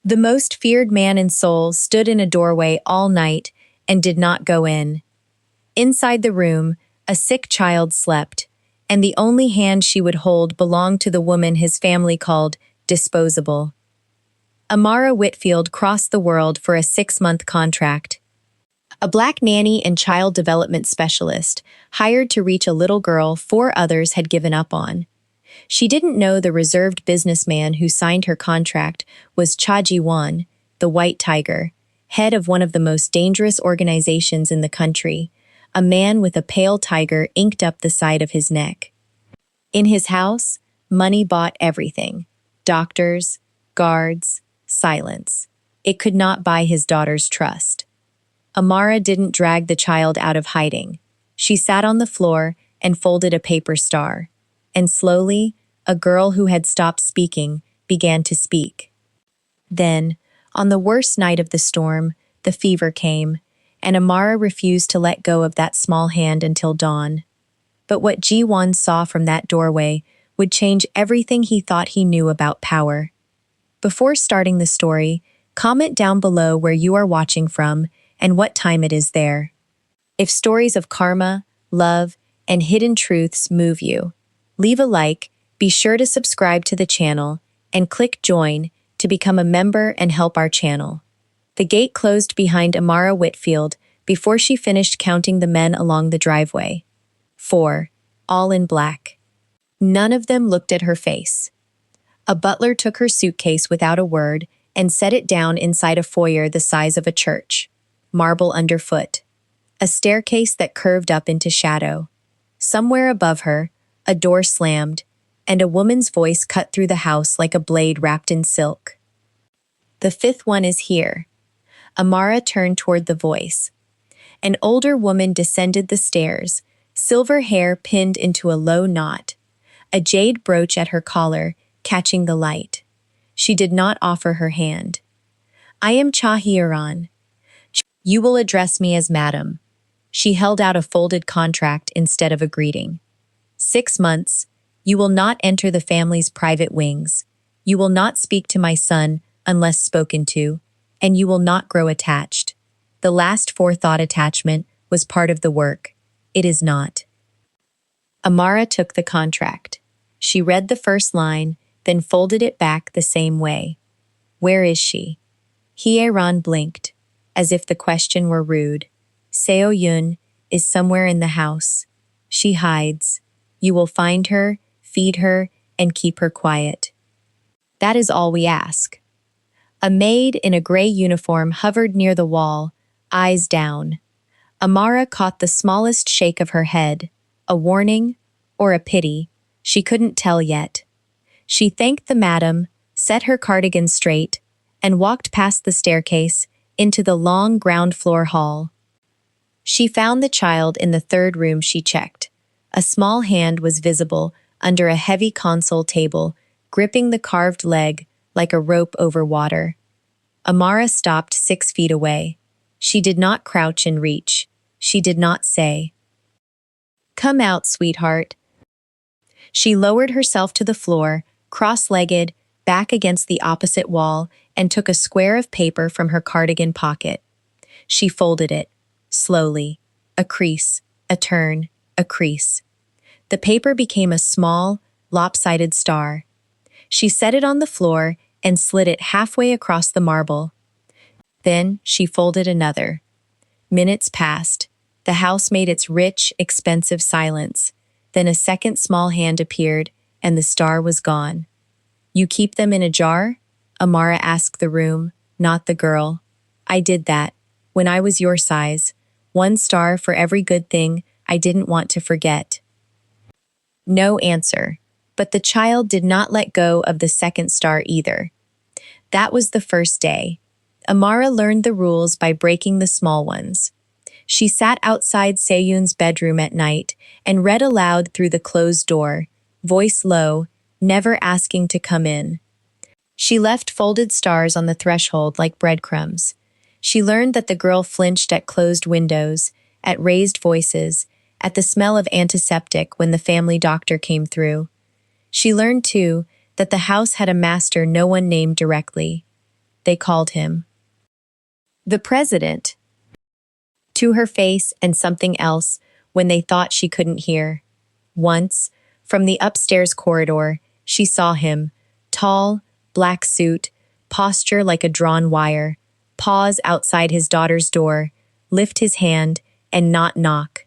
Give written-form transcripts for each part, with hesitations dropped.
The most feared man in Seoul stood in a doorway all night and did not go in. Inside the room, a sick child slept, and the only hand she would hold belonged to the woman his family called disposable. Amara Whitfield crossed the world for a 6-month contract. A black nanny and child development specialist, hired to reach a little girl 4 others had given up on. She didn't know the reserved businessman who signed her contract was Cha Ji-won, the White Tiger, head of one of the most dangerous organizations in the country, a man with a pale tiger inked up the side of his neck. In his house, money bought everything: doctors, guards, silence. It could not buy his daughter's trust. Amara didn't drag the child out of hiding. She sat on the floor and folded a paper star. And slowly, a girl who had stopped speaking began to speak. Then, on the worst night of the storm, the fever came, and Amara refused to let go of that small hand until dawn. But what Ji-won saw from that doorway would change everything he thought he knew about power. Before starting the story, comment down below where you are watching from and what time it is there. If stories of karma, love, and hidden truths move you, leave a like, be sure to subscribe to the channel, and click join to become a member and help our channel. The gate closed behind Amara Whitfield before she finished counting the men along the driveway. 4, all in black. None of them looked at her face. A butler took her suitcase without a word and set it down inside a foyer the size of a church, marble underfoot. A staircase that curved up into shadow. Somewhere above her, a door slammed, and a woman's voice cut through the house like a blade wrapped in silk. "The 5th one is here." Amara turned toward the voice. An older woman descended the stairs, silver hair pinned into a low knot, a jade brooch at her collar, catching the light. She did not offer her hand. "I am Cha Hyeon. You will address me as madam." She held out a folded contract instead of a greeting. 6 months. You will not enter the family's private wings. You will not speak to my son unless spoken to, and you will not grow attached. The last forethought attachment was part of the work. It is not. Amara took the contract. She read the first line, then folded it back the same way. "Where is she?" Hyeon blinked, as if the question were rude. "Seo-yun is somewhere in the house. She hides. You will find her, feed her, and keep her quiet. That is all we ask." A maid in a gray uniform hovered near the wall, eyes down. Amara caught the smallest shake of her head, a warning or a pity. She couldn't tell yet. She thanked the madam, set her cardigan straight, and walked past the staircase into the long ground floor hall. She found the child in the 3rd room she checked. A small hand was visible under a heavy console table, gripping the carved leg like a rope over water. Amara stopped 6 feet away. She did not crouch and reach. She did not say, "Come out, sweetheart." She lowered herself to the floor, cross-legged, back against the opposite wall, and took a square of paper from her cardigan pocket. She folded it, slowly. A crease, a turn, a crease. The paper became a small, lopsided star. She set it on the floor and slid it halfway across the marble. Then she folded another. Minutes passed. The house made its rich, expensive silence. Then a second small hand appeared, and the star was gone. "You keep them in a jar?" Amara asked the room, not the girl. "I did that, when I was your size. 1 star for every good thing I didn't want to forget." No answer, but the child did not let go of the 2nd star either. That was the first day. Amara learned the rules by breaking the small ones. She sat outside Seyun's bedroom at night and read aloud through the closed door, voice low, never asking to come in. She left folded stars on the threshold like breadcrumbs. She learned that the girl flinched at closed windows, at raised voices, at the smell of antiseptic when the family doctor came through. She learned, too, that the house had a master no one named directly. they called him. The president. To her face and something else when they thought she couldn't hear. Once, from the upstairs corridor, she saw him, tall, black suit, posture like a drawn wire, pause outside his daughter's door, lift his hand, and not knock.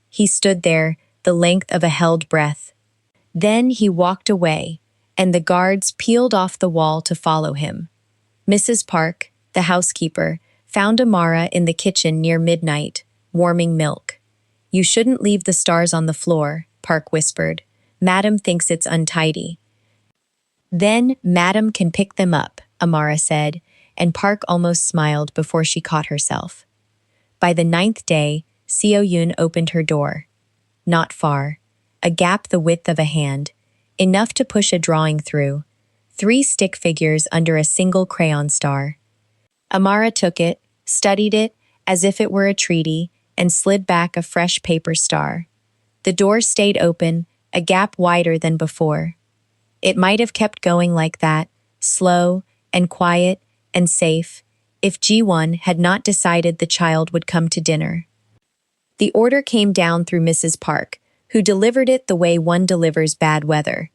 He stood there, the length of a held breath. Then he walked away, and the guards peeled off the wall to follow him. Mrs. Park, the housekeeper, found Amara in the kitchen near midnight, warming milk. "You shouldn't leave the stars on the floor," Park whispered. "Madam thinks it's untidy." "Then Madam can pick them up," Amara said, and Park almost smiled before she caught herself. By the 9th day, Seo-yoon opened her door. Not far. A gap the width of a hand, enough to push a drawing through. 3 stick figures under a single crayon star. Amara took it, studied it as if it were a treaty, and slid back a fresh paper star. The door stayed open, a gap wider than before. It might have kept going like that, slow and quiet and safe, if Ji-won had not decided the child would come to dinner. The order came down through Mrs. Park, who delivered it the way one delivers bad weather.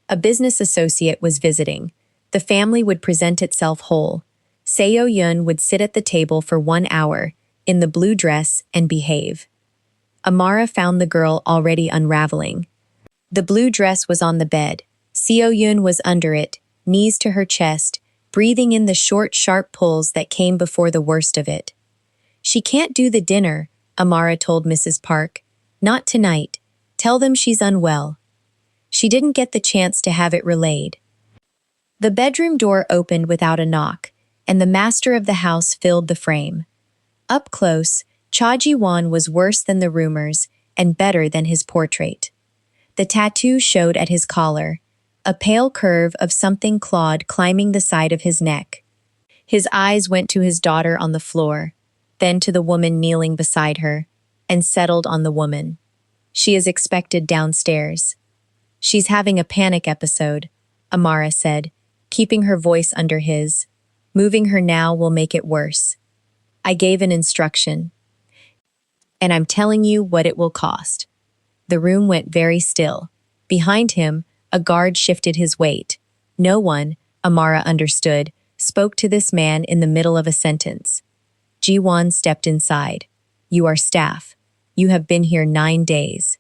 A business associate was visiting. The family would present itself whole. Seo-yoon would sit at the table for 1 hour, in the blue dress, and behave. Amara found the girl already unraveling. The blue dress was on the bed. Seo-yoon was under it, knees to her chest, breathing in the short, sharp pulls that came before the worst of it. "She can't do the dinner," Amara told Mrs. Park. "Not tonight. Tell them she's unwell." She didn't get the chance to have it relayed. The bedroom door opened without a knock, and the master of the house filled the frame. Up close, Cha Ji-won was worse than the rumors and better than his portrait. The tattoo showed at his collar, a pale curve of something clawed climbing the side of his neck. His eyes went to his daughter on the floor, then to the woman kneeling beside her, and settled on the woman. "She is expected downstairs." "She's having a panic episode," Amara said, keeping her voice under his. "Moving her now will make it worse. I gave an instruction. And I'm telling you what it will cost." The room went very still. Behind him, a guard shifted his weight. No one, Amara understood, spoke to this man in the middle of a sentence. Ji-won stepped inside. "You are staff. You have been here 9 days."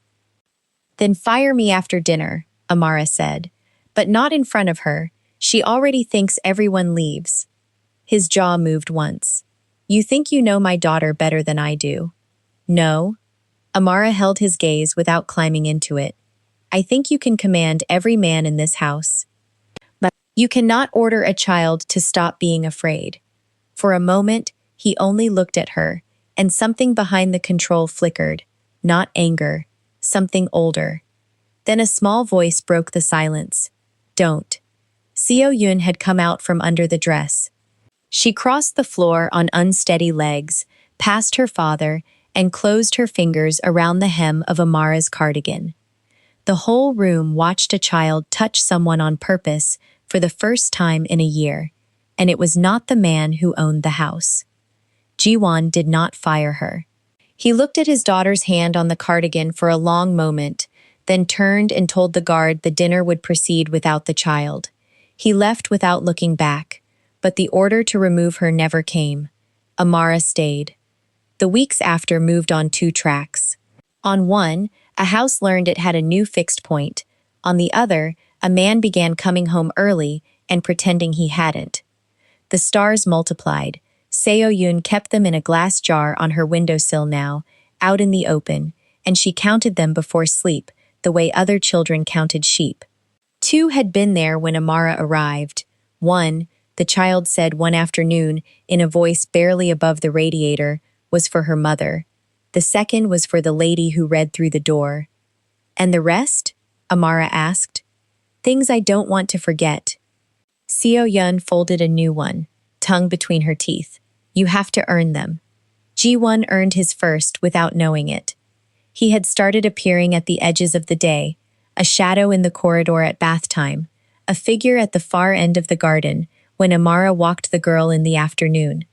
"Then fire me after dinner," Amara said. But not in front of her. She already thinks everyone leaves. His jaw moved once. "You think you know my daughter better than I do?" "No." Amara held his gaze without climbing into it. "I think you can command every man in this house. But you cannot order a child to stop being afraid." For a moment, he only looked at her, and something behind the control flickered. Not anger, something older. Then a small voice broke the silence. "Don't." Seo-yoon had come out from under the dress. She crossed the floor on unsteady legs, past her father, and closed her fingers around the hem of Amara's cardigan. The whole room watched a child touch someone on purpose for the first time in a year, and it was not the man who owned the house. Ji-won did not fire her. He looked at his daughter's hand on the cardigan for a long moment, then turned and told the guard the dinner would proceed without the child. He left without looking back, but the order to remove her never came. Amara stayed. The weeks after moved on 2 tracks. On one, a house learned it had a new fixed point. On the other, a man began coming home early and pretending he hadn't. The stars multiplied. Seo-yoon kept them in a glass jar on her windowsill now, out in the open, and she counted them before sleep, the way other children counted sheep. 2 had been there when Amara arrived. 1, the child said one afternoon, in a voice barely above the radiator, was for her mother. The second was for the lady who read through the door. "And the rest?" Amara asked. "Things I don't want to forget." Seo-yoon folded a new one, tongue between her teeth. "You have to earn them." Ji-won earned his first without knowing it. He had started appearing at the edges of the day, a shadow in the corridor at bath time, a figure at the far end of the garden, when Amara walked the girl in the afternoon.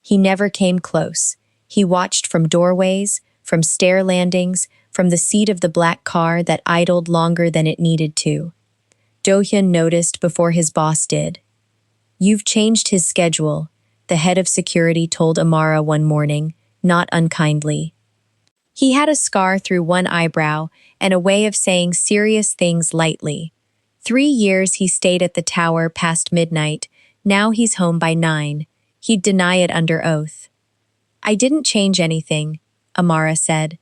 He never came close. He watched from doorways, from stair landings, from the seat of the black car that idled longer than it needed to. Do-hyun noticed before his boss did. "You've changed his schedule," the head of security told Amara one morning, not unkindly. He had a scar through one eyebrow and a way of saying serious things lightly. 3 years he stayed at the tower past midnight. Now he's home by 9. He'd deny it under oath. "I didn't change anything," Amara said.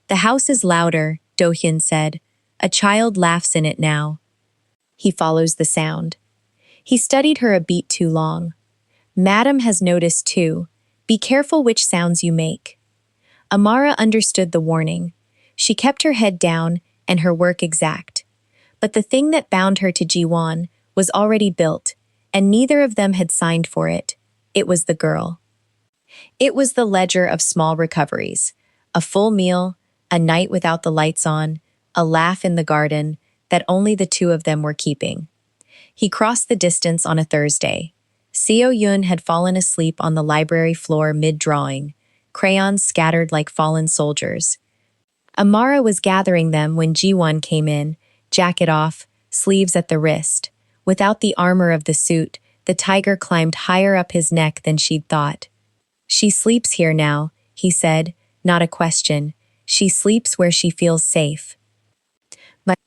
"The house is louder," Do-hyun said. "A child laughs in it now." He follows the sound. He studied her a beat too long. "Madam has noticed too. Be careful which sounds you make." Amara understood the warning. She kept her head down and her work exact. But the thing that bound her to Ji-won was already built, and neither of them had signed for it. It was the girl. It was the ledger of small recoveries. A full meal, a night without the lights on, a laugh in the garden that only the two of them were keeping. He crossed the distance on a Thursday. Seo-yun had fallen asleep on the library floor mid-drawing, crayons scattered like fallen soldiers. Amara was gathering them when Ji-won came in, jacket off, sleeves at the wrist. Without the armor of the suit, the tiger climbed higher up his neck than she'd thought. "She sleeps here now," he said, not a question. "She sleeps where she feels safe."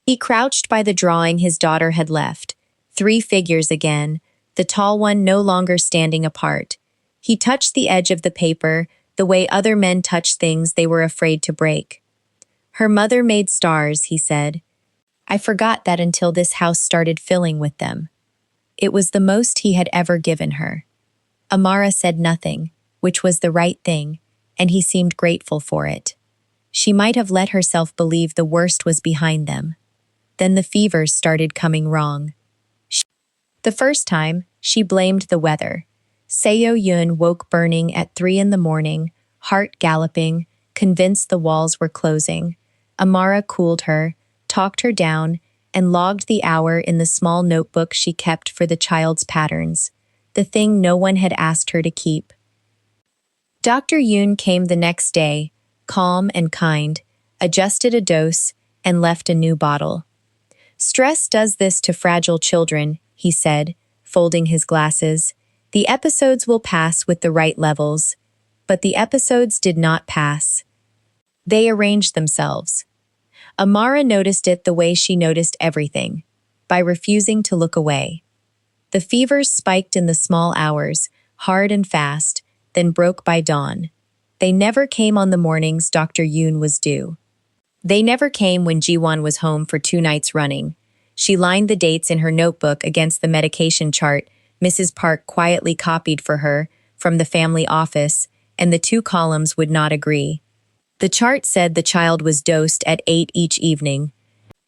He crouched by the drawing his daughter had left. 3 figures again, the tall one no longer standing apart. He touched the edge of the paper, the way other men touch things they were afraid to break. "Her mother made stars," he said. "I forgot that until this house started filling with them." It was the most he had ever given her. Amara said nothing, which was the right thing, and he seemed grateful for it. She might have let herself believe the worst was behind them. Then the fevers started coming wrong. The first time, she blamed the weather. Seo-yun woke burning at 3 in the morning, heart galloping, convinced the walls were closing. Amara cooled her, talked her down, and logged the hour in the small notebook she kept for the child's patterns, the thing no one had asked her to keep. Dr. Yoon came the next day, calm and kind, adjusted a dose, and left a new bottle. "Stress does this to fragile children," he said, folding his glasses. "The episodes will pass with the right levels." But the episodes did not pass. They arranged themselves. Amara noticed it the way she noticed everything, by refusing to look away. The fevers spiked in the small hours, hard and fast, then broke by dawn. They never came on the mornings Dr. Yoon was due. They never came when Ji-won was home for 2 nights running. She lined the dates in her notebook against the medication chart Mrs. Park quietly copied for her from the family office, and the 2 columns would not agree. The chart said the child was dosed at 8 each evening.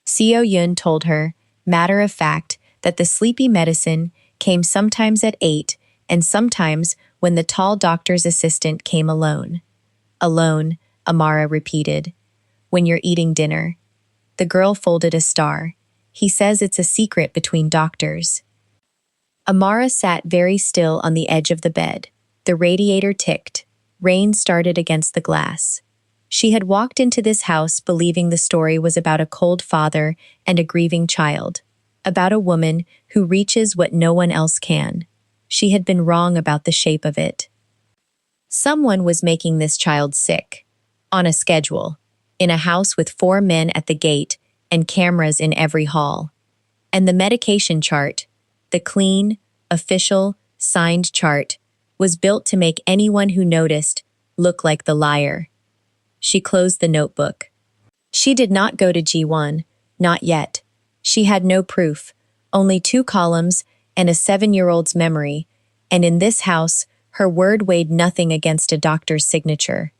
Seo-yun told her, matter of fact, that the sleepy medicine came sometimes at 8 and sometimes when the tall doctor's assistant came alone. "Alone," Amara repeated. "When you're eating dinner." The girl folded a star. "He says it's a secret between doctors." Amara sat very still on the edge of the bed. The radiator ticked. Rain started against the glass. She had walked into this house believing the story was about a cold father and a grieving child, about a woman who reaches what no one else can. She had been wrong about the shape of it. Someone was making this child sick, on a schedule, in a house with 4 men at the gate and cameras in every hall. And the medication chart, the clean, official, signed chart, was built to make anyone who noticed look like the liar. She closed the notebook. She did not go to Ji-won, not yet. She had no proof, only 2 columns and a 7-year-old's memory, and in this house, her word weighed nothing against a doctor's signature.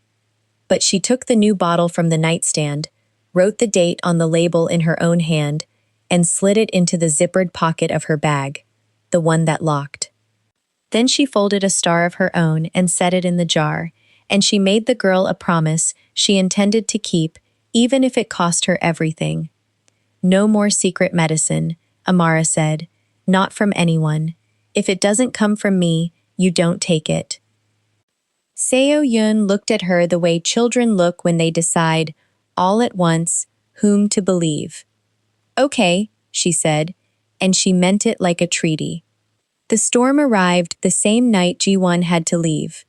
But she took the new bottle from the nightstand, wrote the date on the label in her own hand, and slid it into the zippered pocket of her bag, the one that locked. Then she folded a star of her own and set it in the jar, and she made the girl a promise she intended to keep, even if it cost her everything. "No more secret medicine," Amara said, "not from anyone. If it doesn't come from me, you don't take it. Seo Yun looked at her the way children look when they decide, all at once, whom to believe. Okay, she said, and she meant it like a treaty. The storm arrived the same night Ji-won had to leave.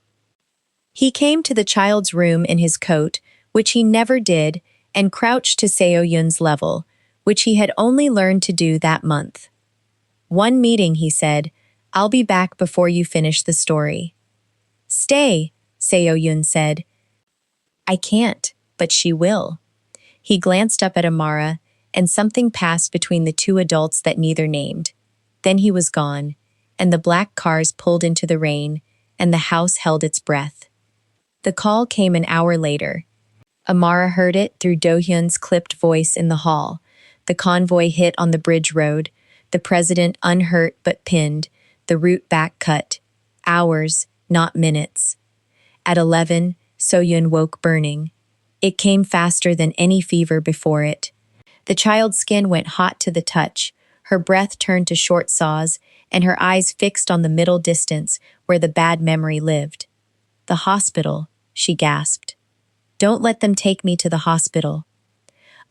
He came to the child's room in his coat, which he never did, and crouched to Seo Yun's level, which he had only learned to do that month. One meeting, he said, I'll be back before you finish the story. Stay, Seo Yun said. I can't, but she will. He glanced up at Amara, and something passed between the two adults that neither named. Then he was gone, and the black cars pulled into the rain, and the house held its breath. The call came an hour later. Amara heard it through Do-hyun's clipped voice in the hall. The convoy hit on the bridge road, the president unhurt but pinned, the route back cut. Hours, not minutes. At 11, So-yun woke burning. It came faster than any fever before it. The child's skin went hot to the touch, her breath turned to short saws, and her eyes fixed on the middle distance where the bad memory lived. The hospital, she gasped. Don't let them take me to the hospital.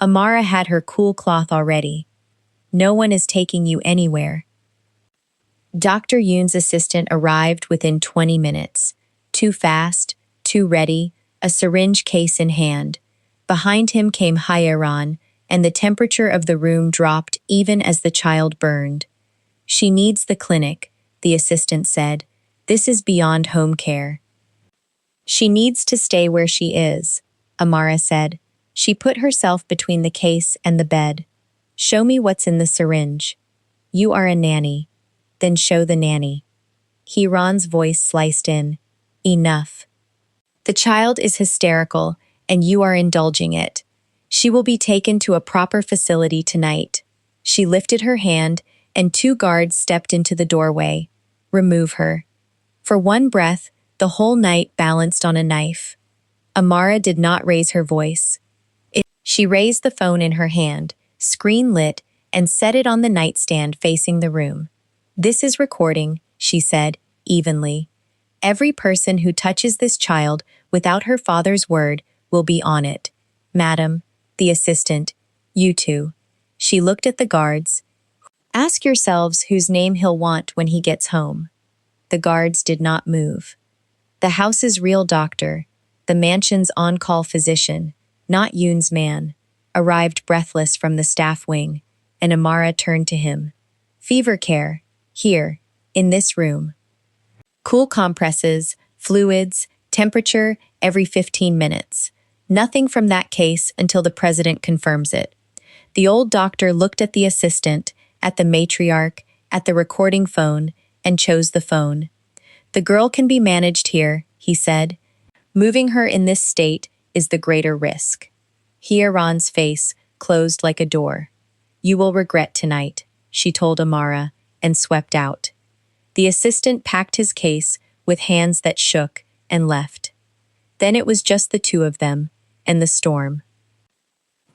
Amara had her cool cloth already. No one is taking you anywhere. Dr. Yoon's assistant arrived within 20 minutes. Too fast, too ready, a syringe case in hand. Behind him came Hyeran, and the temperature of the room dropped even as the child burned. She needs the clinic, the assistant said. This is beyond home care. She needs to stay where she is, Amara said. She put herself between the case and the bed. Show me what's in the syringe. You are a nanny. Then show the nanny. Hyeran's voice sliced in. Enough. The child is hysterical, and you are indulging it. She will be taken to a proper facility tonight. She lifted her hand, and 2 guards stepped into the doorway. Remove her. For one breath, the whole night balanced on a knife. Amara did not raise her voice. She raised the phone in her hand, screen lit, and set it on the nightstand facing the room. This is recording, she said, evenly. Every person who touches this child without her father's word will be on it. Madam, the assistant, you two. She looked at the guards. Ask yourselves whose name he'll want when he gets home. The guards did not move. The house's real doctor, the mansion's on-call physician, not Yoon's man, arrived breathless from the staff wing, and Amara turned to him. Fever care, here, in this room. Cool compresses, fluids, temperature every 15 minutes. Nothing from that case until the president confirms it. The old doctor looked at the assistant, at the matriarch, at the recording phone, and chose the phone. The girl can be managed here, he said. Moving her in this state is the greater risk. Hyeran's face closed like a door. You will regret tonight, she told Amara, and swept out. The assistant packed his case with hands that shook and left. Then it was just the two of them, and the storm.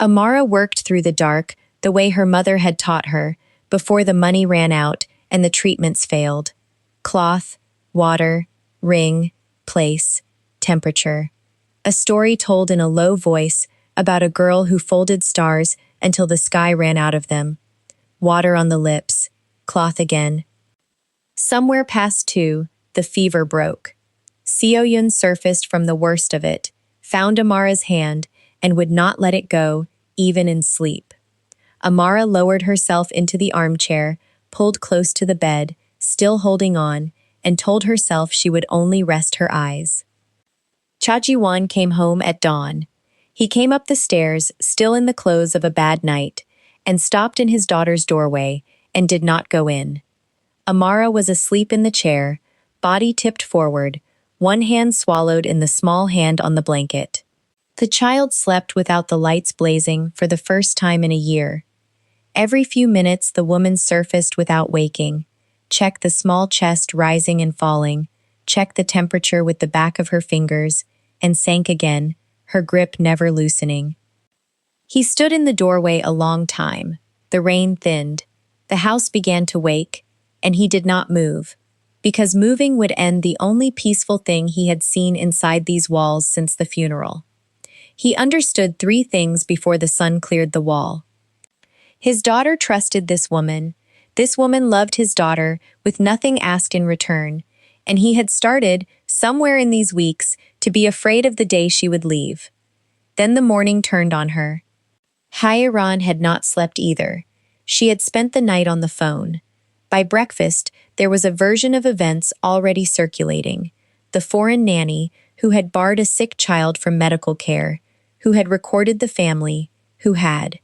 Amara worked through the dark the way her mother had taught her, before the money ran out and the treatments failed. Cloth, water, ring, place, temperature. A story told in a low voice about a girl who folded stars until the sky ran out of them. Water on the lips, cloth again. Somewhere past 2, the fever broke. Seo Yun surfaced from the worst of it, found Amara's hand, and would not let it go, even in sleep. Amara lowered herself into the armchair, pulled close to the bed, still holding on, and told herself she would only rest her eyes. Cha Ji-won came home at dawn. He came up the stairs, still in the clothes of a bad night, and stopped in his daughter's doorway, and did not go in. Amara was asleep in the chair, body tipped forward, one hand swallowed in the small hand on the blanket. The child slept without the lights blazing for the first time in a year. Every few minutes the woman surfaced without waking, checked the small chest rising and falling, checked the temperature with the back of her fingers, and sank again, her grip never loosening. He stood in the doorway a long time. The rain thinned. The house began to wake, and he did not move, because moving would end the only peaceful thing he had seen inside these walls since the funeral. He understood three things before the sun cleared the wall. His daughter trusted this woman. This woman loved his daughter with nothing asked in return, and he had started, somewhere in these weeks, to be afraid of the day she would leave. Then the morning turned on her. Hyaron had not slept either. She had spent the night on the phone. By breakfast, there was a version of events already circulating. The foreign nanny, who had barred a sick child from medical care, who had recorded the family, who had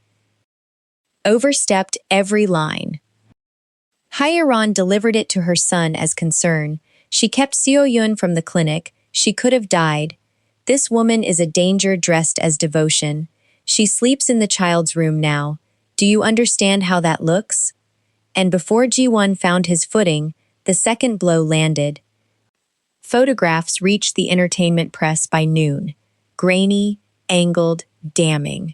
overstepped every line. Hyaron delivered it to her son as concern. She kept Seo-yun from the clinic. She could have died. This woman is a danger dressed as devotion. She sleeps in the child's room now. Do you understand how that looks? And before Ji-won found his footing, the second blow landed. Photographs reached the entertainment press by noon. Grainy, angled, damning.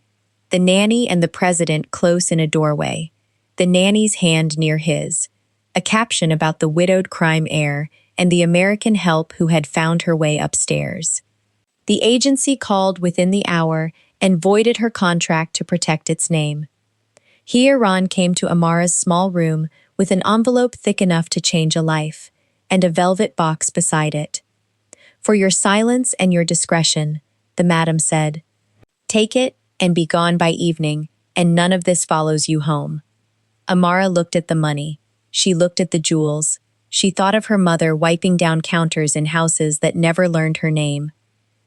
The nanny and the president close in a doorway. The nanny's hand near his. A caption about the widowed crime heir and the American help who had found her way upstairs. The agency called within the hour and voided her contract to protect its name. Hyaron came to Amara's small room with an envelope thick enough to change a life, and a velvet box beside it. For your silence and your discretion, the madam said. Take it and be gone by evening, and none of this follows you home. Amara looked at the money. She looked at the jewels. She thought of her mother wiping down counters in houses that never learned her name.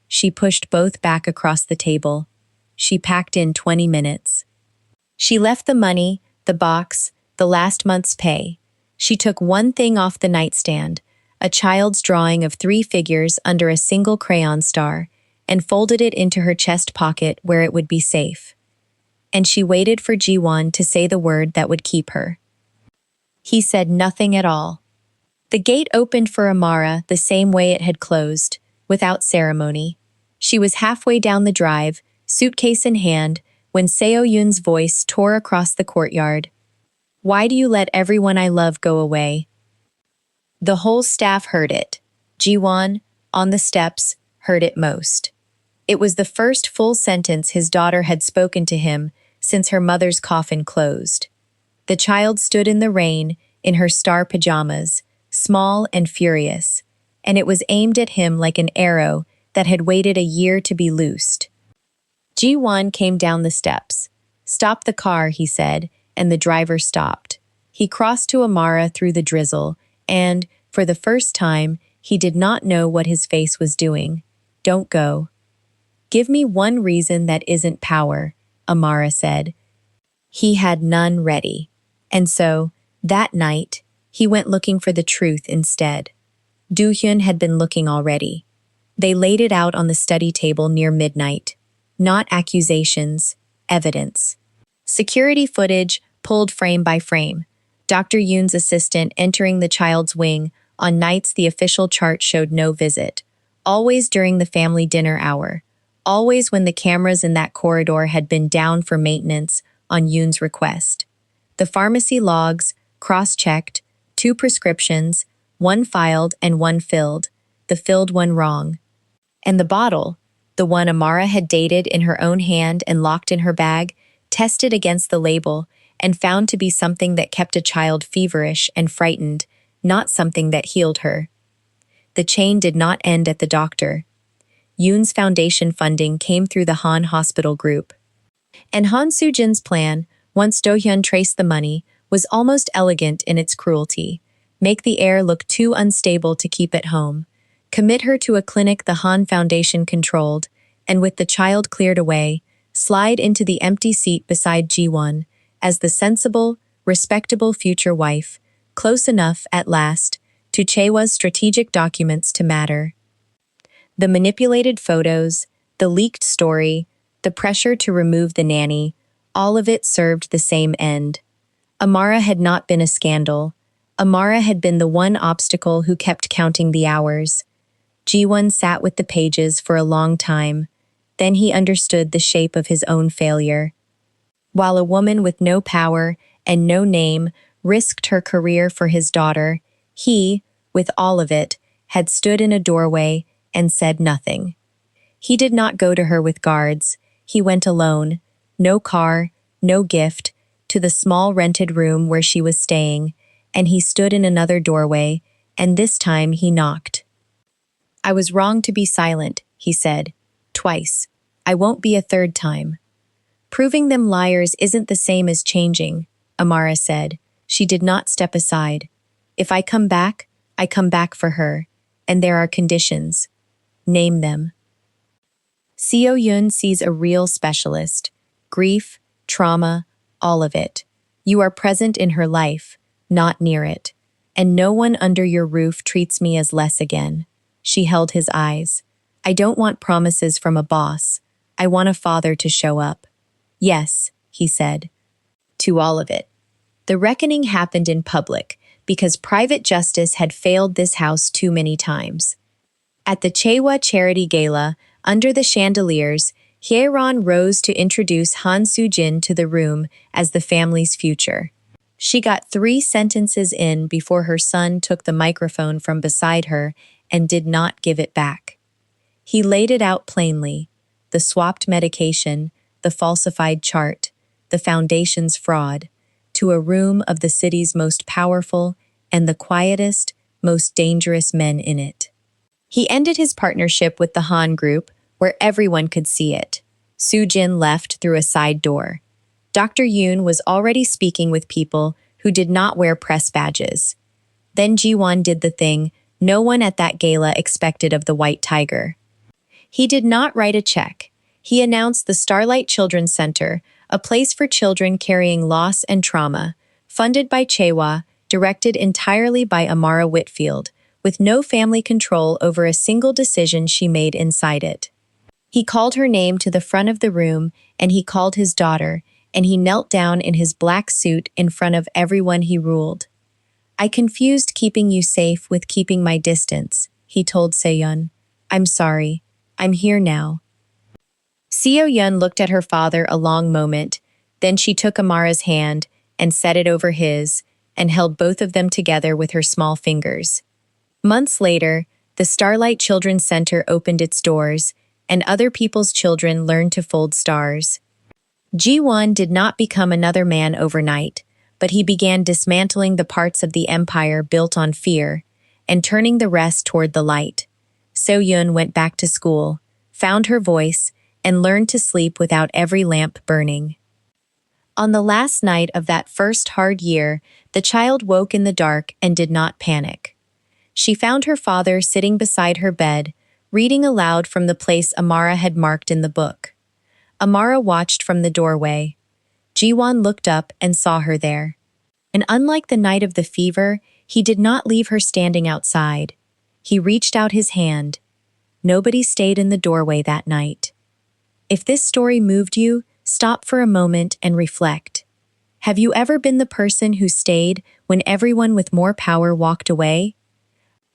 She pushed both back across the table. She packed in 20 minutes. She left the money, the box, the last month's pay. She took one thing off the nightstand, a child's drawing of 3 figures under a single crayon star, and folded it into her chest pocket where it would be safe. And she waited for Ji-won to say the word that would keep her. He said nothing at all. The gate opened for Amara the same way it had closed, without ceremony. She was halfway down the drive, suitcase in hand, when Seo-yun's voice tore across the courtyard. Why do you let everyone I love go away? The whole staff heard it. Ji-won, on the steps, heard it most. It was the first full sentence his daughter had spoken to him since her mother's coffin closed. The child stood in the rain, in her star pajamas, small and furious, and it was aimed at him like an arrow that had waited a year to be loosed. Ji-won came down the steps. Stop the car, he said, and the driver stopped. He crossed to Amara through the drizzle, and, for the first time, he did not know what his face was doing. Don't go. Give me one reason that isn't power, Amara said. He had none ready. And so, that night, he went looking for the truth instead. Do-hyun had been looking already. They laid it out on the study table near midnight. Not accusations, evidence. Security footage, pulled frame by frame. Dr. Yoon's assistant entering the child's wing on nights the official chart showed no visit. Always during the family dinner hour. Always when the cameras in that corridor had been down for maintenance on Yoon's request. The pharmacy logs, cross-checked, 2 prescriptions, 1 filed and 1 filled, the filled one wrong. And the bottle, the one Amara had dated in her own hand and locked in her bag, tested against the label and found to be something that kept a child feverish and frightened, not something that healed her. The chain did not end at the doctor. Yoon's foundation funding came through the Han Hospital Group. And Han Soo-jin's plan, once Do-hyun traced the money, was almost elegant in its cruelty. Make the heir look too unstable to keep at home. Commit her to a clinic the Han Foundation controlled, and with the child cleared away, slide into the empty seat beside Ji-won as the sensible, respectable future wife, close enough, at last, to Chaewa's strategic documents to matter. The manipulated photos, the leaked story, the pressure to remove the nanny, all of it served the same end. Amara had not been a scandal. Amara had been the one obstacle who kept counting the hours. Ji-won sat with the pages for a long time. Then he understood the shape of his own failure. While a woman with no power and no name risked her career for his daughter, he, with all of it, had stood in a doorway and said nothing. He did not go to her with guards. He went alone, no car, no gift, to the small rented room where she was staying, and he stood in another doorway, and this time he knocked. "I was wrong to be silent," he said. "Twice. I won't be a third time." "Proving them liars isn't the same as changing," Amara said. She did not step aside. "If I come back for her, and there are conditions. Name them." Seo Yun sees a real specialist. Grief, trauma, all of it. You are present in her life, not near it. And no one under your roof treats me as less again. She held his eyes. "I don't want promises from a boss. I want a father to show up." "Yes," he said. To all of it. The reckoning happened in public because private justice had failed this house too many times. At the Chewa Charity Gala, under the chandeliers, Hyeron rose to introduce Han Soo-jin to the room as the family's future. She got 3 sentences in before her son took the microphone from beside her and did not give it back. He laid it out plainly: the swapped medication, the falsified chart, the foundation's fraud, to a room of the city's most powerful and the quietest, most dangerous men in it. He ended his partnership with the Han Group, where everyone could see it. Soo-jin left through a side door. Dr. Yoon was already speaking with people who did not wear press badges. Then Ji-won did the thing no one at that gala expected of the White Tiger. He did not write a check. He announced the Starlight Children's Center, a place for children carrying loss and trauma, funded by Chewa, directed entirely by Amara Whitfield, with no family control over a single decision she made inside it. He called her name to the front of the room, and he called his daughter, and he knelt down in his black suit in front of everyone he ruled. "I confused keeping you safe with keeping my distance," he told Seo-yun. "I'm sorry. I'm here now." Seo-yun looked at her father a long moment, then she took Amara's hand and set it over his, and held both of them together with her small fingers. Months later, the Starlight Children's Center opened its doors, and other people's children learned to fold stars. Ji-won did not become another man overnight, but he began dismantling the parts of the empire built on fear and turning the rest toward the light. So-yun went back to school, found her voice, and learned to sleep without every lamp burning. On the last night of that first hard year, the child woke in the dark and did not panic. She found her father sitting beside her bed, reading aloud from the place Amara had marked in the book. Amara watched from the doorway. Ji-won looked up and saw her there. And unlike the night of the fever, he did not leave her standing outside. He reached out his hand. Nobody stayed in the doorway that night. If this story moved you, stop for a moment and reflect. Have you ever been the person who stayed when everyone with more power walked away?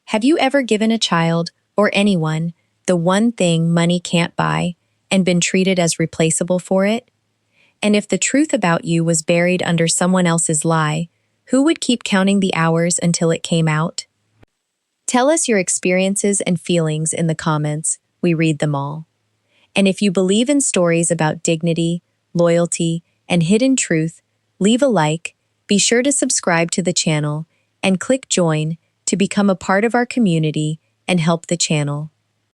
Have you ever given a child, or anyone, the one thing money can't buy, and been treated as replaceable for it? And if the truth about you was buried under someone else's lie, who would keep counting the hours until it came out? Tell us your experiences and feelings in the comments. We read them all. And if you believe in stories about dignity, loyalty, and hidden truth, leave a like, be sure to subscribe to the channel, and click join to become a part of our community and help the channel.